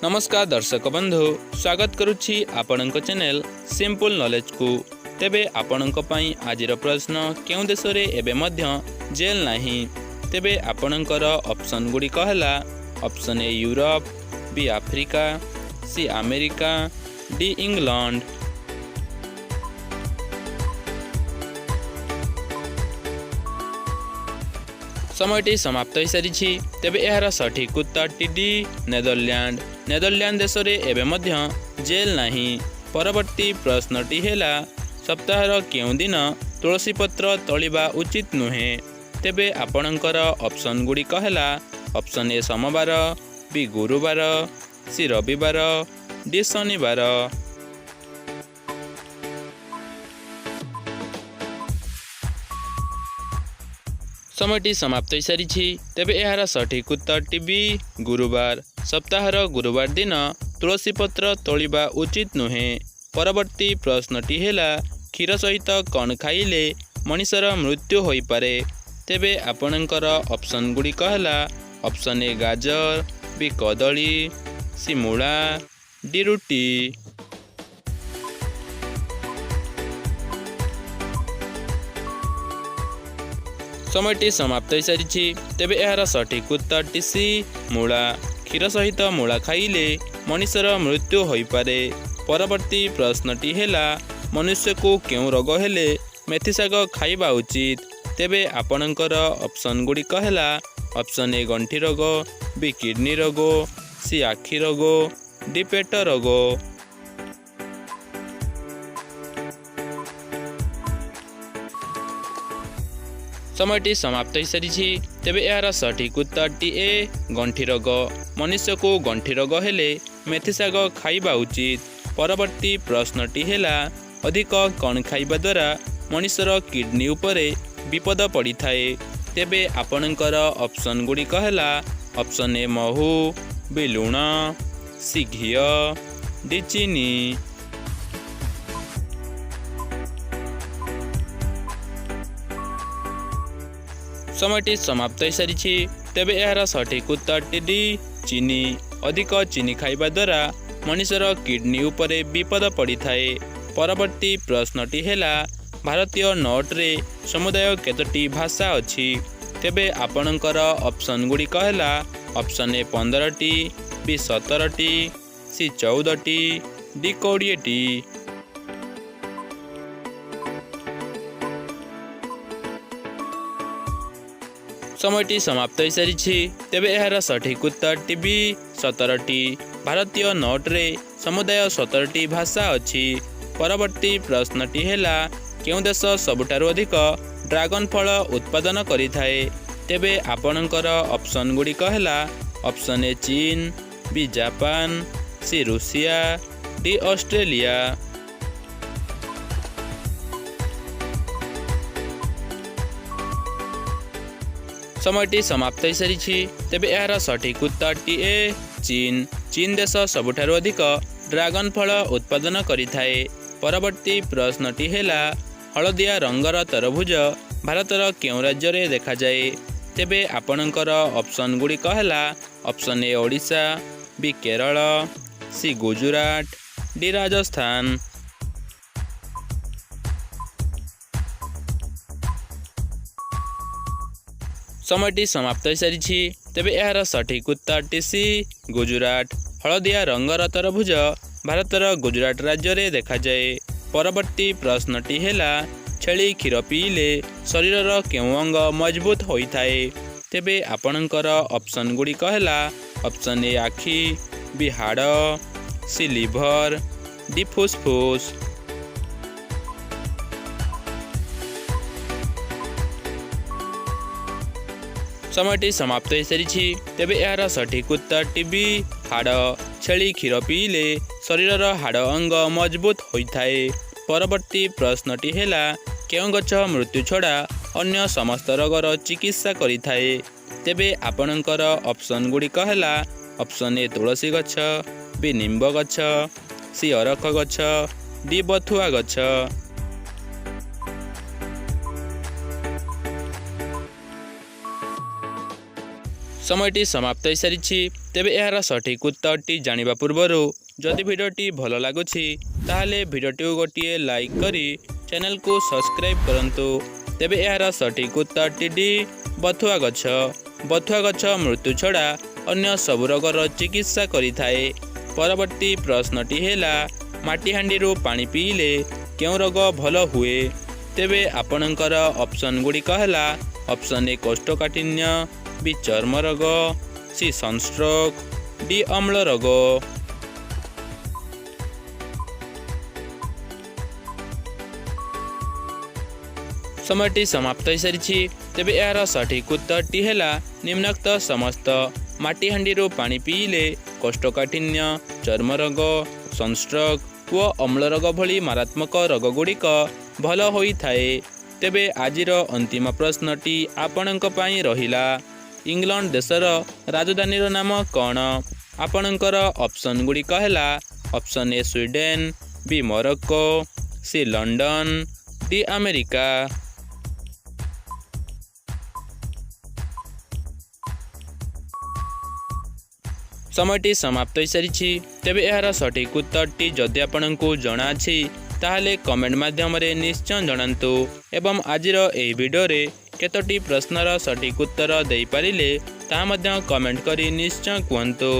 नमस्कार दर्शक बंधु स्वागत करुछि आपणक चैनल सिंपल नॉलेज को। तेबे आपणक पई आजिर प्रश्न केउ देश रे एबे मध्य जेल नाही। तेबे आपणकर ऑप्शन गुडी कहला option A Europe, B Africa, C America, D England. समयटी समाप्त हो सारी। तेबे यार सठिक उत्तर डी नेदरलैंड। नेदरलैंड देश रे एबे मध्य जेल नाही। परवर्ती प्रश्नटी हेला सप्ताहर केउ दिन तुलसी पत्र तलिबा उचित नुहे। तेबे आपणकर ऑप्शन गुडी कहला ऑप्शन ए सोमवार, बी गुरुवार, सी रविवार, डी शनिवार। समयटी समाप्त हो सारी। तेबे यार सठिक उत्तर टी गुरुवार। सप्ताहर गुरुवार दिन तुलसी पत्र तोलिबा उचित नुहे। परवर्ती प्रश्नटी हेला क्षीर सहित कौन खाइले मनिषर मृत्यु होई पारे। तेबे आपणकर ऑप्शन गुडी कहला ऑप्शन ए गाजर, बी कदली, सी मूला, डी रुटी। समयटी समाप्त हो सारी। तेबे यार सठिक उत्तर सी मूला। क्षीर सहित मूला खाइले मनिषर मृत्यु होई पारे। परवर्ती प्रश्नटी हेला मनुष्य को केउ रोग हेले मेथी शाग खाइबा उचित। तेबे आपणकर ऑप्शन गुडी कहला ऑप्शन ए गंठी रोग, बी किडनी रोग, सी आखि रोग, डी पेट रोग। समयटी समाप्त हो सारी। तेबे यार सठिक उत्तर टी ए गंठी रोग। मनुष्य को गंठी रोग हेले मेथी शाग खाइबा उचित। परवर्ती प्रश्नटी हेला अधिक कौन खाइबा द्वारा मनुष्यर किडनी उपरे विपद पड़ी थाए। तेबे आपणकर ऑप्शन गुडी कहला ऑप्शन ए महू, बी लुण, सी घी, डी चीनी। समयटी समाप्त हो सारी। तेबे यार सठिक उत्तर डी चीनी। अधिक चीनी खाइबा द्वारा मनुष्यर किडनी उपरे विपद पड़ी थाए। परवर्ती प्रश्नटी हेला भारतीय नोट रे समुदाय केतोटी भाषा अछि। तेबे आपणकर ऑप्शन गुडी कहला ऑप्शन ए 15टी, बी 17टी, सी 14टी, डी 20टी। समयटी समाप्त हो सारी। तेबे यार सठिक उत्तर टी 17टी। भारतीय नोट रे समुदाय 17टी भाषा अछि। परवर्ती प्रश्नटी हेला केउ देश सबुठारु अधिक ड्रैगन फल उत्पादन करि थाए। तेबे आपणकर ऑप्शन गुडी कहला ऑप्शन ए चीन, बी जापान, सी रूसिया, डी ऑस्ट्रेलिया। समयटी समाप्त हो सारी। तेबे यार सठिक उत्तर टी ए चीन। चीन देश सबुठारु अधिक ड्रैगन फल उत्पादन करि थाए। परवर्ती प्रश्नटी हेला हलदिया रंगर तरभुज भारतर केउ राज्य रे देखा जाए। तेबे आपणकर ऑप्शन गुडी कहला option A Odisha, B Kerala, C Gujarat, D Rajasthan. समयटी समाप्त हो सारी। तेबे यार सठिक उत्तर टी सी गुजरात। हलदिया रंगर तरभुज भारतर गुजरात राज्य रे देखा जाए। परवर्ती प्रश्नटी हेला छेली क्षीर पीले शरीरर केउ अंग मजबूत होई थाए। तेबे आपणकर ऑप्शन गुडी कहला ऑप्शन ए आखि, बी हाड़, सी लिभर, डी फुसफुस। समयटी समाप्त हो सारी। तेबे यार सठिक उत्तर टी हाड़। छेली क्षीर पीले शरीरर हाड़ अंग मजबूत होई थाए। परवर्ती प्रश्नटी हेला केउ गछ मृत्यु छड़ा अन्य समस्त रोगर चिकित्सा करि थाए। तेबे आपणकर ऑप्शन गुडी कहला ऑप्शन ए तुलसी गछ, बी निम्ब गछ, सी अरख गछ, डी बथुआ गछ। ସମୟଟି ସମାପ୍ତ ହୋଇସାରିଛି। ତେବେ ଏହାର ସଠିକ୍ ଉତ୍ତରଟି ଜାଣିବା ପୂର୍ବରୁ ଯଦି ଭିଡ଼ିଓଟି ଭଲ ଲାଗୁଛି ତାହେଲେ ଭିଡ଼ିଓଟିକୁ ଗୋଟିଏ ଲାଇକ୍ କରି ଚ୍ୟାନେଲକୁ ସବସ୍କ୍ରାଇବ୍ କରନ୍ତୁ। ତେବେ ଏହାର ସଠିକ୍ ଉତ୍ତରଟି ଡି ବଥୁଆ ଗଛ। ବଥୁଆ ଗଛ ମୃତ୍ୟୁ ଛଡ଼ା ଅନ୍ୟ ସବୁ ରୋଗର ଚିକିତ୍ସା କରିଥାଏ। ପରବର୍ତ୍ତୀ ପ୍ରଶ୍ନଟି ହେଲା ମାଟିହାଣ୍ଡିରୁ ପାଣି ପିଇଲେ କେଉଁ ରୋଗ ଭଲ ହୁଏ? ତେବେ ଆପଣଙ୍କର ଅପସନ୍ ଗୁଡ଼ିକ ହେଲା ଅପସନ୍ ଏ କୋଷ୍ଠକାଠିନ୍ୟ, ବି ଚର୍ମ ରୋଗ, ସି ସନଷ୍ଟ୍ରୋକ୍, ଡି ଅମ୍ଳ ରୋଗ। ସମୟଟି ସମାପ୍ତ ହୋଇସାରିଛି। ତେବେ ଏହାର ସଠିକ୍ ଉତ୍ତରଟି ହେଲା ନିମ୍ନୋକ୍ତ ସମସ୍ତ ମାଟିହାଣ୍ଡିରୁ ପାଣି ପିଇଲେ କୋଷ୍ଠକାଠିନ୍ୟ, ଚର୍ମ ରୋଗ, ସନଷ୍ଟ୍ରୋକ୍ ଓ ଅମ୍ଳ ରୋଗ ଭଳି ମାରାତ୍ମକ ରୋଗଗୁଡ଼ିକ ଭଲ ହୋଇଥାଏ। ତେବେ ଆଜିର ଅନ୍ତିମ ପ୍ରଶ୍ନଟି ଆପଣଙ୍କ ପାଇଁ ରହିଲା, ଇଂଲଣ୍ଡ ଦେଶର ରାଜଧାନୀର ନାମ କ'ଣ? ଆପଣଙ୍କର ଅପସନ୍ ଗୁଡ଼ିକ ହେଲା option A Sweden, B Morocco, C London, D America. ସମୟଟି ସମାପ୍ତ ହୋଇସାରିଛି। ତେବେ ଏହାର ସଠିକ୍ ଉତ୍ତରଟି ଯଦି ଆପଣଙ୍କୁ ଜଣାଅଛି ତାହେଲେ କମେଣ୍ଟ ମାଧ୍ୟମରେ ନିଶ୍ଚୟ ଜଣାନ୍ତୁ ଏବଂ ଆଜିର ଏହି ଭିଡ଼ିଓରେ କେତୋଟି ପ୍ରଶ୍ନର ସଠିକ୍ ଉତ୍ତର ଦେଇପାରିଲେ ତାହା ମଧ୍ୟ କମେଣ୍ଟ କରି ନିଶ୍ଚୟ କୁହନ୍ତୁ।